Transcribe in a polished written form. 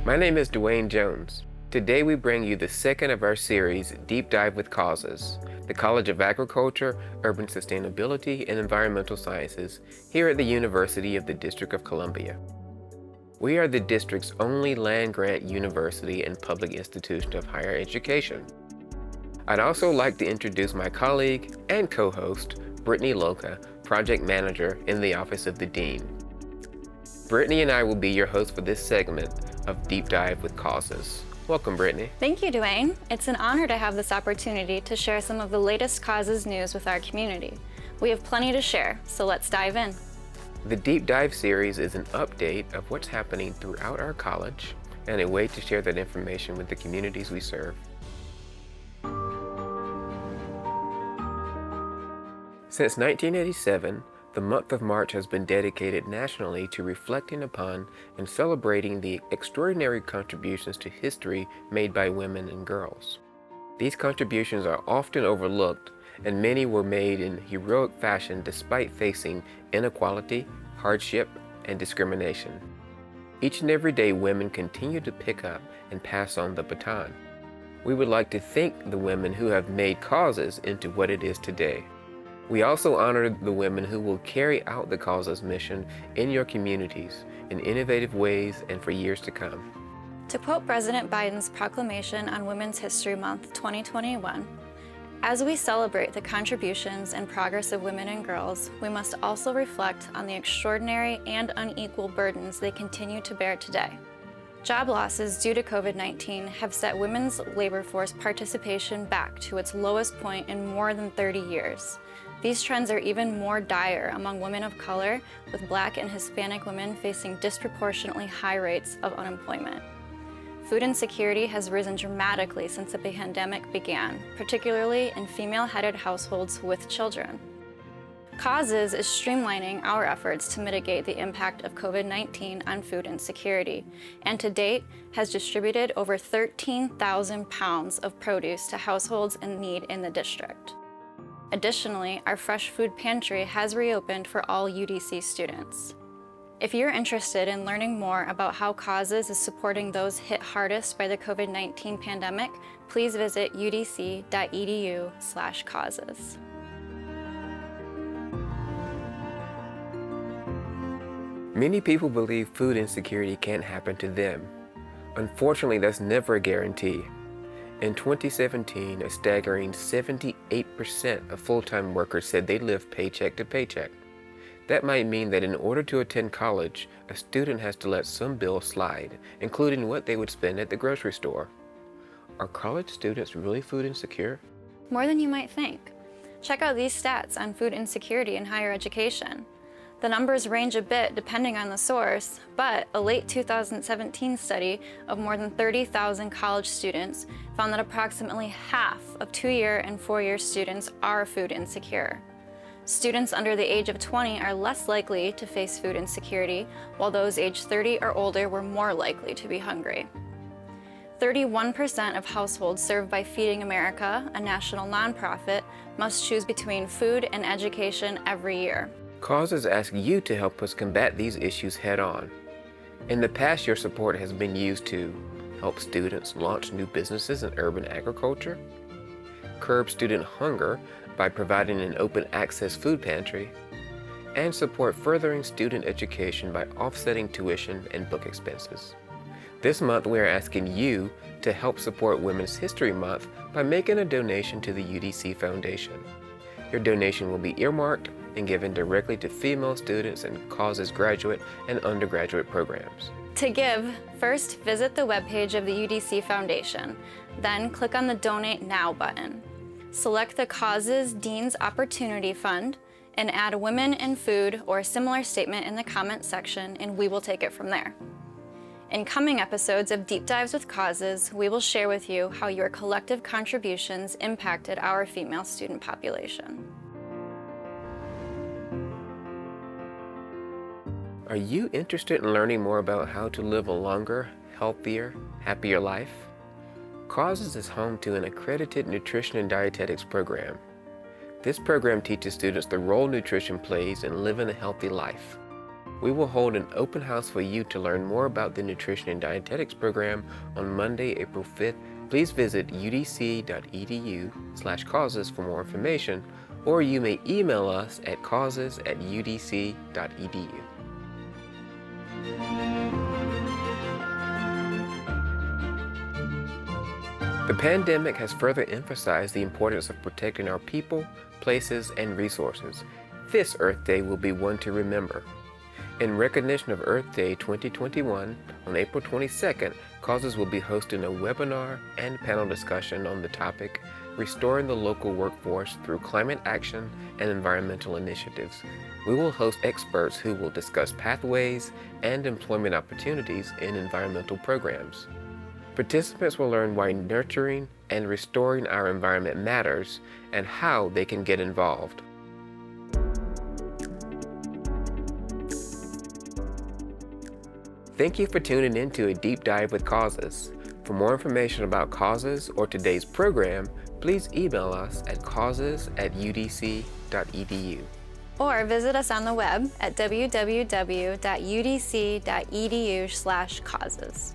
My name is Dwane Jones. Today we bring you the second of our series, Deep Dive with Causes, the College of Agriculture, Urban Sustainability, and Environmental Sciences here at the University of the District of Columbia. We are the district's only land-grant university and public institution of higher education. I'd also like to introduce my colleague and co-host, Brittany Loca, Project Manager in the Office of the Dean. Brittany and I will be your hosts for this segment of Deep Dive with Causes. Welcome, Brittany. Thank you, Dwane. It's an honor to have this opportunity to share some of the latest causes news with our community. We have plenty to share, so let's dive in. The Deep Dive series is an update of what's happening throughout our college and a way to share that information with the communities we serve. Since 1987, the month of March has been dedicated nationally to reflecting upon and celebrating the extraordinary contributions to history made by women and girls. These contributions are often overlooked, and many were made in heroic fashion despite facing inequality, hardship, and discrimination. Each and every day, women continue to pick up and pass on the baton. We would like to thank the women who have made causes into what it is today. We also honor the women who will carry out the cause's mission in your communities in innovative ways and for years to come. To quote President Biden's proclamation on Women's History Month 2021, as we celebrate the contributions and progress of women and girls, we must also reflect on the extraordinary and unequal burdens they continue to bear today. Job losses due to COVID-19 have set women's labor force participation back to its lowest point in more than 30 years. These trends are even more dire among women of color, with Black and Hispanic women facing disproportionately high rates of unemployment. Food insecurity has risen dramatically since the pandemic began, particularly in female-headed households with children. Causes is streamlining our efforts to mitigate the impact of COVID-19 on food insecurity, and to date has distributed over 13,000 pounds of produce to households in need in the district. Additionally, our fresh food pantry has reopened for all UDC students. If you're interested in learning more about how Causes is supporting those hit hardest by the COVID-19 pandemic, please visit udc.edu/causes. Many people believe food insecurity can't happen to them. Unfortunately, that's never a guarantee. In 2017, a staggering 78% of full-time workers said they lived paycheck to paycheck. That might mean that in order to attend college, a student has to let some bills slide, including what they would spend at the grocery store. Are college students really food insecure? More than you might think. Check out these stats on food insecurity in higher education. The numbers range a bit depending on the source, but a late 2017 study of more than 30,000 college students found that approximately half of 2-year and 4-year students are food insecure. Students under the age of 20 are less likely to face food insecurity, while those aged 30 or older were more likely to be hungry. 31% of households served by Feeding America, a national nonprofit, must choose between food and education every year. Causes ask you to help us combat these issues head-on. In the past, your support has been used to help students launch new businesses in urban agriculture, curb student hunger by providing an open access food pantry, and support furthering student education by offsetting tuition and book expenses. This month, we are asking you to help support Women's History Month by making a donation to the UDC Foundation. Your donation will be earmarked and given directly to female students in Causes graduate and undergraduate programs. To give, first visit the webpage of the UDC Foundation, then click on the Donate Now button. Select the Causes Dean's Opportunity Fund and add Women in Food or a similar statement in the comment section, and we will take it from there. In coming episodes of Deep Dives with Causes, we will share with you how your collective contributions impacted our female student population. Are you interested in learning more about how to live a longer, healthier, happier life? Causes is home to an accredited nutrition and dietetics program. This program teaches students the role nutrition plays in living a healthy life. We will hold an open house for you to learn more about the Nutrition and Dietetics program on Monday, April 5th. Please visit udc.edu/causes for more information, or you may email us at causes@udc.edu. The pandemic has further emphasized the importance of protecting our people, places, and resources. This Earth Day will be one to remember. In recognition of Earth Day 2021, on April 22nd, Causes will be hosting a webinar and panel discussion on the topic, Restoring the Local Workforce Through Climate Action and Environmental Initiatives. We will host experts who will discuss pathways and employment opportunities in environmental programs. Participants will learn why nurturing and restoring our environment matters and how they can get involved. Thank you for tuning in to A Deep Dive with Causes. For more information about Causes or today's program, please email us at causes@udc.edu. Or visit us on the web at www.udc.edu/causes.